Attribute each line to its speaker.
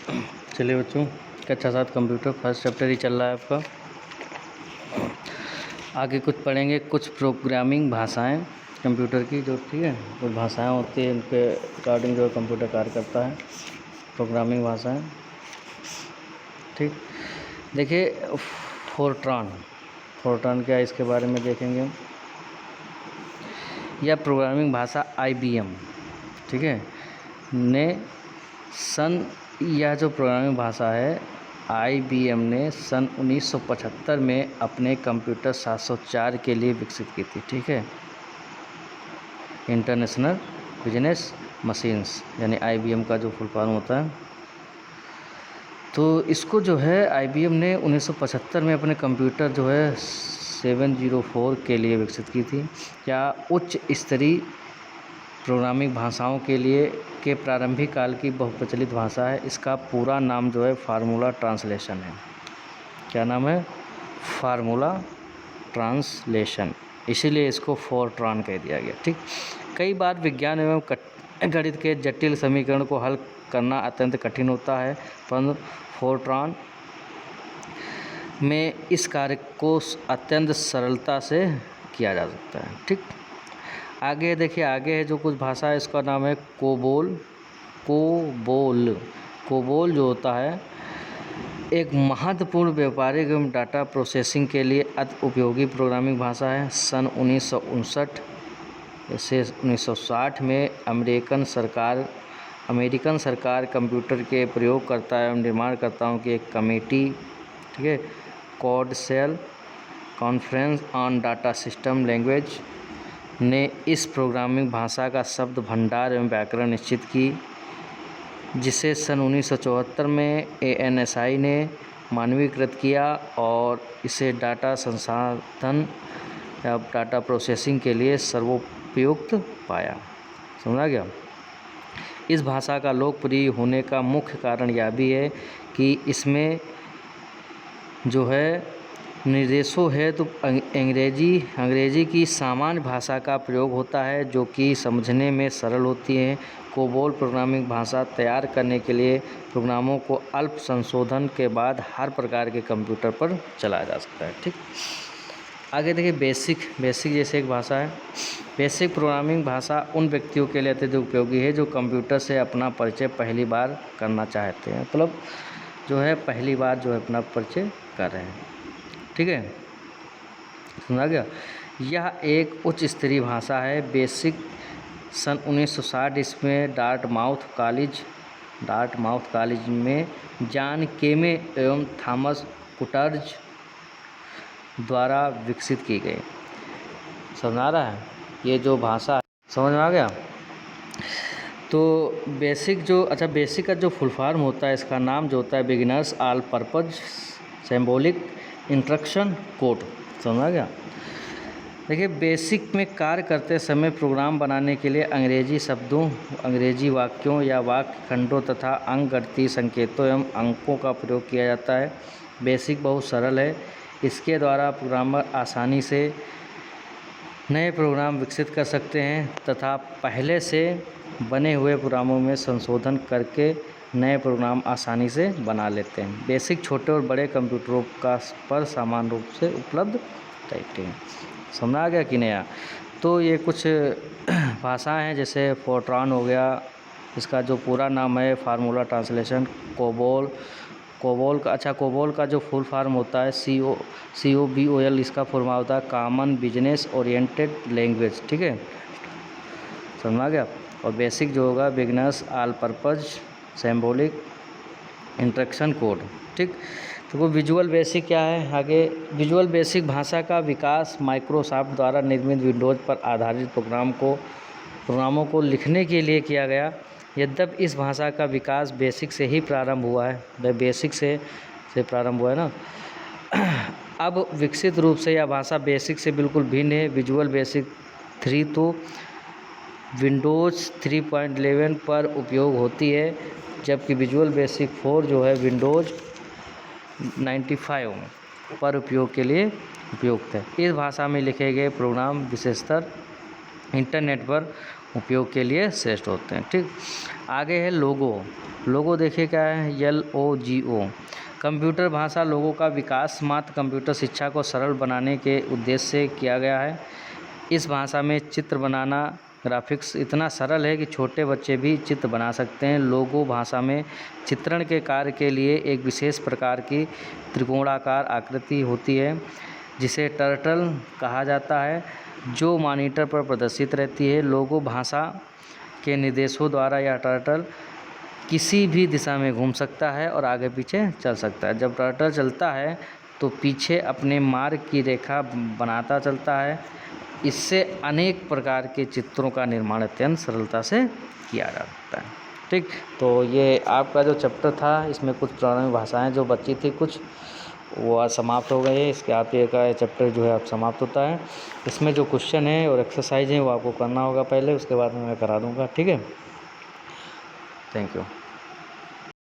Speaker 1: चलिए बच्चों, कक्षा 7 कंप्यूटर फर्स्ट चैप्टर ही चल रहा है आपका। आगे कुछ पढ़ेंगे, कुछ प्रोग्रामिंग भाषाएं कंप्यूटर की, जो ठीक है कुछ भाषाएं होती हैं, उनके अकॉर्डिंग जो कंप्यूटर कार्य करता है, प्रोग्रामिंग भाषाएं। ठीक, देखिए फोर्ट्रान क्या है, इसके बारे में देखेंगे हम। यह प्रोग्रामिंग भाषा IBM, ठीक है, ने यह जो प्रोग्रामिंग भाषा है IBM ने सन 1975 में अपने कंप्यूटर 704 के लिए विकसित की थी। ठीक है, इंटरनेशनल बिजनेस मशीन्स यानी IBM का जो फुल फॉर्म होता है। तो इसको जो है IBM ने 1975 में अपने कंप्यूटर जो है 704 के लिए विकसित की थी। क्या उच्च स्तरीय प्रोग्रामिंग भाषाओं के लिए के प्रारंभिक काल की बहुप्रचलित भाषा है। इसका पूरा नाम जो है फार्मूला ट्रांसलेशन है। क्या नाम है? फार्मूला ट्रांसलेशन, इसीलिए इसको फोर्ट्रान कह दिया गया। ठीक, कई बार विज्ञान एवं गणित के जटिल समीकरण को हल करना अत्यंत कठिन होता है, परंतु फोर्ट्रान में इस कार्य को अत्यंत सरलता से किया जा सकता है। ठीक, आगे देखिए, आगे है जो कुछ भाषा है, इसका नाम है कोबोल। कोबोल जो होता है एक महत्वपूर्ण व्यापारिक एवं डाटा प्रोसेसिंग के लिए अति उपयोगी प्रोग्रामिंग भाषा है। सन 1959 से 1960 में अमेरिकन सरकार कंप्यूटर के प्रयोगकर्ता एवं निर्माणकर्ताओं की एक कमेटी, ठीक है, CODASYL conference on data system language ने इस प्रोग्रामिंग भाषा का शब्द भंडार एवं व्याकरण निश्चित की, जिसे सन 1974 में ANSI ने मानवीकृत किया और इसे डाटा संसाधन या डाटा प्रोसेसिंग के लिए सर्वोपयुक्त पाया। समझा गया? इस भाषा का लोकप्रिय होने का मुख्य कारण यह भी है कि इसमें जो है निर्देशों है तो अंग्रेजी की सामान्य भाषा का प्रयोग होता है, जो कि समझने में सरल होती है। कोबोल प्रोग्रामिंग भाषा तैयार करने के लिए प्रोग्रामों को अल्प संशोधन के बाद हर प्रकार के कंप्यूटर पर चलाया जा सकता है। ठीक, आगे देखिए बेसिक जैसे एक भाषा है। बेसिक प्रोग्रामिंग भाषा उन व्यक्तियों के लिए अत्यधिक उपयोगी है जो कंप्यूटर से अपना परिचय पहली बार करना चाहते हैं, मतलब जो है पहली बार जो है अपना परिचय कर रहे हैं। ठीक है, सुना गया? यह एक उच्च स्तरीय भाषा है। बेसिक सन 1960 इसमें डार्टमाउथ कॉलेज में जॉन केमे एवं थॉमस कुटर्ज द्वारा विकसित की गई। समझ आ रहा है? ये जो भाषा समझ में आ गया? तो बेसिक का जो फुल फॉर्म होता है, इसका नाम जो होता है beginners all purpose symbolic instruction code. समझ आ गया? देखिए, बेसिक में कार्य करते समय प्रोग्राम बनाने के लिए अंग्रेजी शब्दों, अंग्रेजी वाक्यों या वाक्य खंडों तथा अंकगणितीय संकेतों एवं अंकों का प्रयोग किया जाता है। बेसिक बहुत सरल है। इसके द्वारा प्रोग्रामर आसानी से नए प्रोग्राम विकसित कर सकते हैं तथा पहले से बने हुए प्रोग्रामों में संशोधन करके नए प्रोग्राम आसानी से बना लेते हैं। बेसिक छोटे और बड़े कंप्यूटरों पर समान रूप से उपलब्ध रहते हैं। समझ आ गया कि नहीं? तो ये कुछ भाषाएं हैं, जैसे फोर्ट्रान हो गया, इसका जो पूरा नाम है फार्मूला ट्रांसलेशन। कोबोल का जो फुल फॉर्म होता है COBOL, इसका फॉर्म होता है कॉमन बिजनेस ओरिएंटेड लैंग्वेज। ठीक है, समझ आ गया? और बेसिक जो होगा beginners all purpose symbolic instruction code. ठीक, तो वो विजुअल बेसिक क्या है? आगे विजुअल बेसिक भाषा का विकास माइक्रोसॉफ्ट द्वारा निर्मित विंडोज़ पर आधारित प्रोग्रामों को लिखने के लिए किया गया। यद्यपि इस भाषा का विकास बेसिक से ही प्रारंभ हुआ है, बेसिक से प्रारंभ हुआ है ना। अब विकसित रूप से यह भाषा बेसिक से बिल्कुल भिन्न है। विजुअल बेसिक 3 तो विंडोज़ 3.11 पर उपयोग होती है, जबकि विजुअल बेसिक 4 जो है विंडोज़ 95 पर उपयोग के लिए उपयुक्त है। इस भाषा में लिखे गए प्रोग्राम विशेषतर इंटरनेट पर उपयोग के लिए श्रेष्ठ होते हैं। ठीक, आगे है लोगो। लोगो देखिए क्या है, LOGO। कंप्यूटर भाषा लोगों का विकास मात्र कंप्यूटर शिक्षा को सरल बनाने के उद्देश्य से किया गया है। इस भाषा में चित्र बनाना ग्राफिक्स इतना सरल है कि छोटे बच्चे भी चित्र बना सकते हैं। लोगो भाषा में चित्रण के कार्य के लिए एक विशेष प्रकार की त्रिकोणाकार आकृति होती है जिसे टर्टल कहा जाता है, जो मॉनिटर पर प्रदर्शित रहती है। लोगो भाषा के निर्देशों द्वारा यह टर्टल किसी भी दिशा में घूम सकता है और आगे पीछे चल सकता है। जब टर्टल चलता है तो पीछे अपने मार्ग की रेखा बनाता चलता है। इससे अनेक प्रकार के चित्रों का निर्माण अत्यंत सरलता से किया जा सकता है। ठीक, तो ये आपका जो चैप्टर था इसमें कुछ प्रारंभिक भाषाएं जो बची थी कुछ, वो आज समाप्त हो गए हैं। इसके आपके का चैप्टर जो है अब समाप्त होता है। इसमें जो क्वेश्चन है और एक्सरसाइज है वो आपको करना होगा पहले, उसके बाद में मैं करा दूँगा। ठीक है, थैंक यू।